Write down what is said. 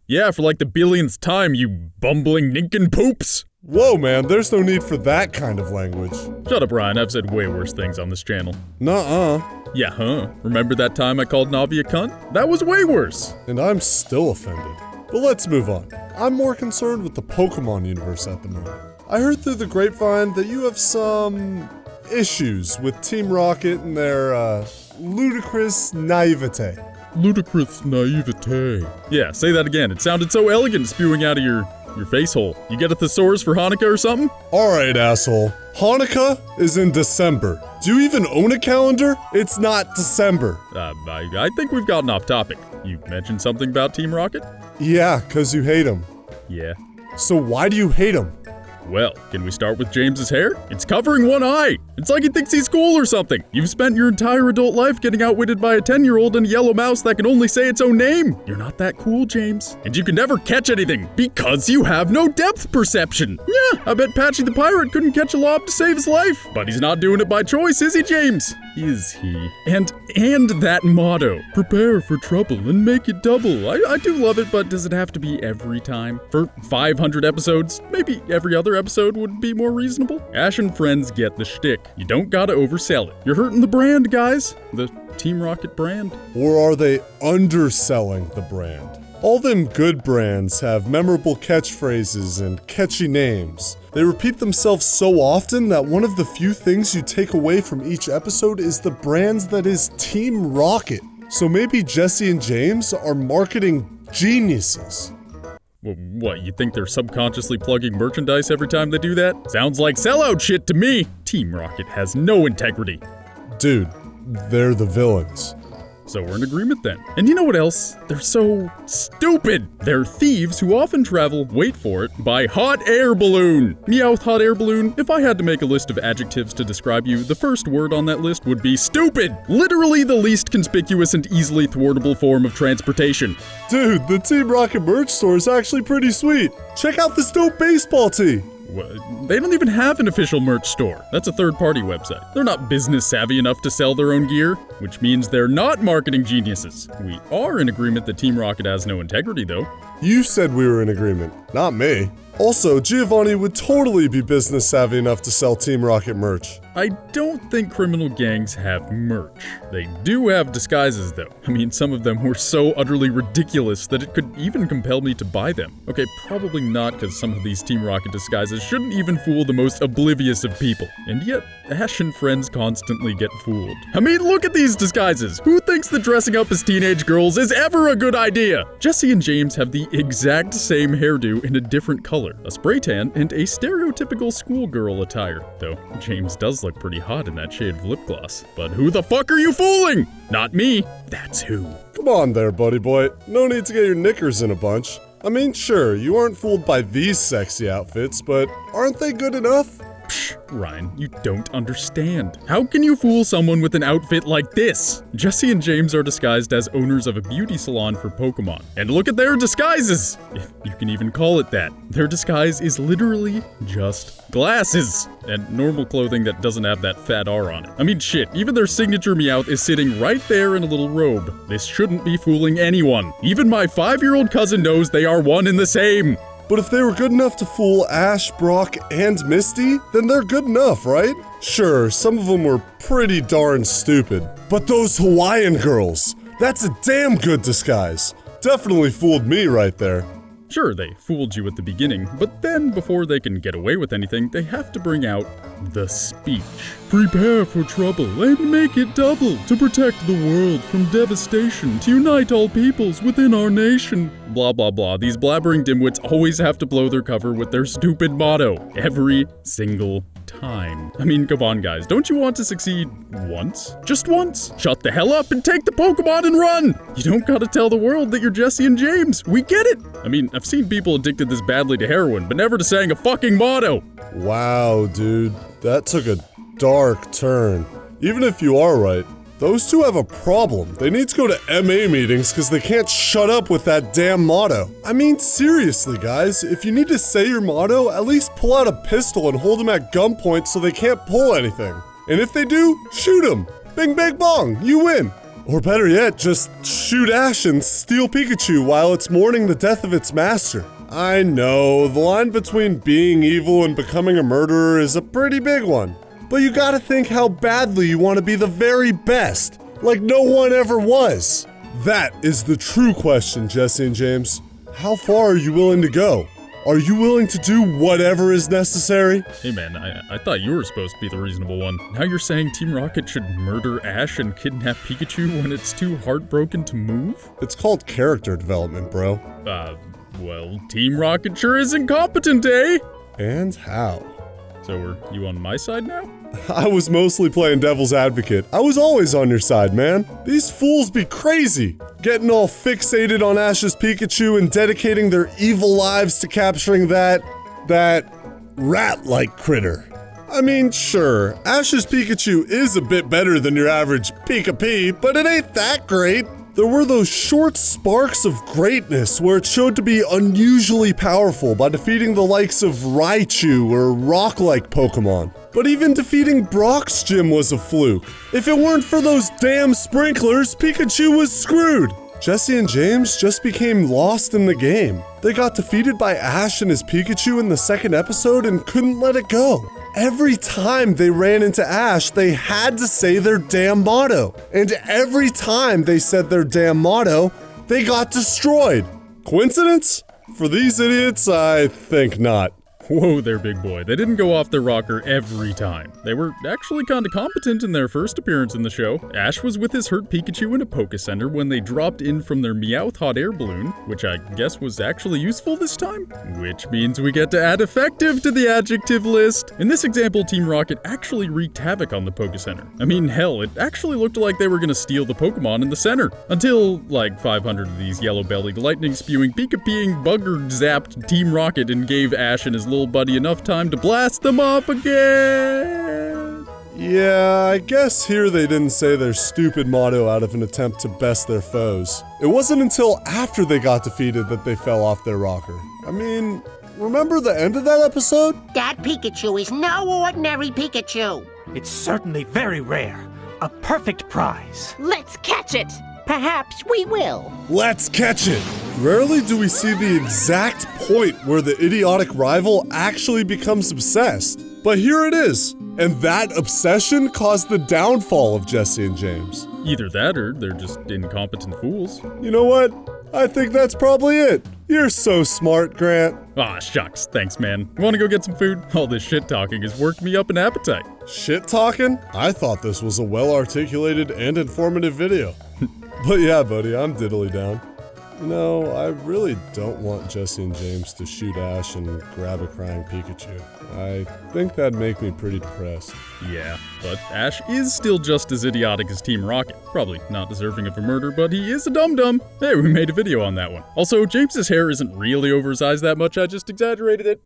Yeah, for like the billionth time, you bumbling nincompoops! Whoa, man, there's no need for that kind of language. Shut up, Ryan. I've said way worse things on this channel. Nuh-uh. Yeah, huh? Remember that time I called Navi a cunt? That was way worse. And I'm still offended. But let's move on. I'm more concerned with the Pokemon universe at the moment. I heard through the grapevine that you have some issues with Team Rocket and their, ludicrous naivete. Ludicrous naivete. Yeah, say that again. It sounded so elegant spewing out of your face hole. You get a thesaurus for Hanukkah or something? Alright, asshole. Hanukkah is in December. Do you even own a calendar? It's not December. I think we've gotten off topic. You mentioned something about Team Rocket? Yeah, 'cause you hate him. Yeah. So why do you hate him? Well, can we start with James's hair? It's covering one eye! It's like he thinks he's cool or something! You've spent your entire adult life getting outwitted by a 10-year-old and a yellow mouse that can only say its own name! You're not that cool, James. And you can never catch anything, because you have no depth perception! Yeah, I bet Patchy the Pirate couldn't catch a lob to save his life! But he's not doing it by choice, is he, James? Is he? And that motto, prepare for trouble and make it double. I do love it, but does it have to be every time? For 500 episodes, maybe every other episode would be more reasonable? Ash and friends get the shtick. You don't gotta oversell it. You're hurting the brand, guys. The Team Rocket brand. Or are they underselling the brand? All them good brands have memorable catchphrases and catchy names. They repeat themselves so often that one of the few things you take away from each episode is the brands that is Team Rocket. So maybe Jesse and James are marketing geniuses. Well, what, you think they're subconsciously plugging merchandise every time they do that? Sounds like sellout shit to me! Team Rocket has no integrity. Dude, they're the villains. So we're in agreement then. And you know what else? They're so stupid! They're thieves who often travel, wait for it, by hot air balloon! Meowth hot air balloon, if I had to make a list of adjectives to describe you, the first word on that list would be stupid! Literally the least conspicuous and easily thwartable form of transportation. Dude, the Team Rocket merch store is actually pretty sweet. Check out this dope baseball tee. They don't even have an official merch store. That's a third-party website. They're not business savvy enough to sell their own gear, which means they're not marketing geniuses. We are in agreement that Team Rocket has no integrity, though. You said we were in agreement, not me. Also, Giovanni would totally be business savvy enough to sell Team Rocket merch. I don't think criminal gangs have merch. They do have disguises, though. I mean, some of them were so utterly ridiculous that it could even compel me to buy them. Okay, probably not, because some of these Team Rocket disguises shouldn't even fool the most oblivious of people. And yet, Ash and friends constantly get fooled. I mean, look at these disguises! Who thinks that dressing up as teenage girls is ever a good idea? Jesse and James have the exact same hairdo in a different color, a spray tan, and a stereotypical schoolgirl attire. Though, James does look pretty hot in that shade of lip gloss. But who the fuck are you fooling? Not me. That's who. Come on there, buddy boy. No need to get your knickers in a bunch. I mean, sure, you aren't fooled by these sexy outfits, but aren't they good enough? Psh, Ryan, you don't understand. How can you fool someone with an outfit like this? Jesse and James are disguised as owners of a beauty salon for Pokemon. And look at their disguises! If you can even call it that. Their disguise is literally just glasses and normal clothing that doesn't have that fat R on it. I mean, shit, even their signature Meowth is sitting right there in a little robe. This shouldn't be fooling anyone. Even my 5-year-old cousin knows they are one and the same. But if they were good enough to fool Ash, Brock, and Misty, then they're good enough, right? Sure, some of them were pretty darn stupid. But those Hawaiian girls, that's a damn good disguise. Definitely fooled me right there. Sure, they fooled you at the beginning, but then before they can get away with anything, they have to bring out the speech. Prepare for trouble and make it double to protect the world from devastation, to unite all peoples within our nation. Blah, blah, blah. These blabbering dimwits always have to blow their cover with their stupid motto every single time. I mean, come on, guys. Don't you want to succeed once? Just once? Shut the hell up and take the Pokemon and run! You don't gotta tell the world that you're Jesse and James. We get it! I mean, I've seen people addicted this badly to heroin, but never to saying a fucking motto. Wow, dude. That took a dark turn. Even if you are right, those two have a problem. They need to go to MA meetings because they can't shut up with that damn motto. I mean, seriously, guys, if you need to say your motto, at least pull out a pistol and hold them at gunpoint so they can't pull anything. And if they do, shoot them. Bing, bang, bong, you win. Or better yet, just shoot Ash and steal Pikachu while it's mourning the death of its master. I know, the line between being evil and becoming a murderer is a pretty big one. But you gotta think how badly you want to be the very best, like no one ever was. That is the true question, Jesse and James. How far are you willing to go? Are you willing to do whatever is necessary? Hey man, I thought you were supposed to be the reasonable one. Now you're saying Team Rocket should murder Ash and kidnap Pikachu when it's too heartbroken to move? It's called character development, bro. Well, Team Rocket sure is incompetent, eh? And how? So are you on my side now? I was mostly playing devil's advocate. I was always on your side, man. These fools be crazy. Getting all fixated on Ash's Pikachu and dedicating their evil lives to capturing that rat-like critter. I mean, sure, Ash's Pikachu is a bit better than your average Pika-Pee, but it ain't that great. There were those short sparks of greatness where it showed to be unusually powerful by defeating the likes of Raichu or rock-like Pokemon. But even defeating Brock's gym was a fluke. If it weren't for those damn sprinklers, Pikachu was screwed. Jesse and James just became lost in the game. They got defeated by Ash and his Pikachu in the second episode and couldn't let it go. Every time they ran into Ash, they had to say their damn motto. And every time they said their damn motto, they got destroyed. Coincidence? For these idiots, I think not. Whoa there, big boy. They didn't go off their rocker every time. They were actually kinda competent in their first appearance in the show. Ash was with his hurt Pikachu in a Poke Center when they dropped in from their Meowth hot air balloon, which I guess was actually useful this time? Which means we get to add effective to the adjective list. In this example, Team Rocket actually wreaked havoc on the Poke Center. I mean, hell, it actually looked like they were gonna steal the Pokemon in the center. Until, like, 500 of these yellow-bellied, lightning-spewing, Pika-Peeing, bugger-zapped Team Rocket and gave Ash and his little buddy enough time to blast them off again. Yeah, I guess here they didn't say their stupid motto out of an attempt to best their foes. It wasn't until after they got defeated that they fell off their rocker. I mean, remember the end of that episode? That Pikachu is no ordinary Pikachu. It's certainly very rare. A perfect prize. Let's catch it. Perhaps we will. Let's catch it! Rarely do we see the exact point where the idiotic rival actually becomes obsessed. But here it is. And that obsession caused the downfall of Jesse and James. Either that or they're just incompetent fools. You know what? I think that's probably it. You're so smart, Grant. Aw, shucks. Thanks, man. Wanna go get some food? All this shit-talking has worked me up an appetite. Shit-talking? I thought this was a well-articulated and informative video. But yeah, buddy, I'm diddly down. You know, I really don't want Jesse and James to shoot Ash and grab a crying Pikachu. I think that'd make me pretty depressed. Yeah, but Ash is still just as idiotic as Team Rocket. Probably not deserving of a murder, but he is a dum-dum. Hey, we made a video on that one. Also, James's hair isn't really over his eyes that much, I just exaggerated it.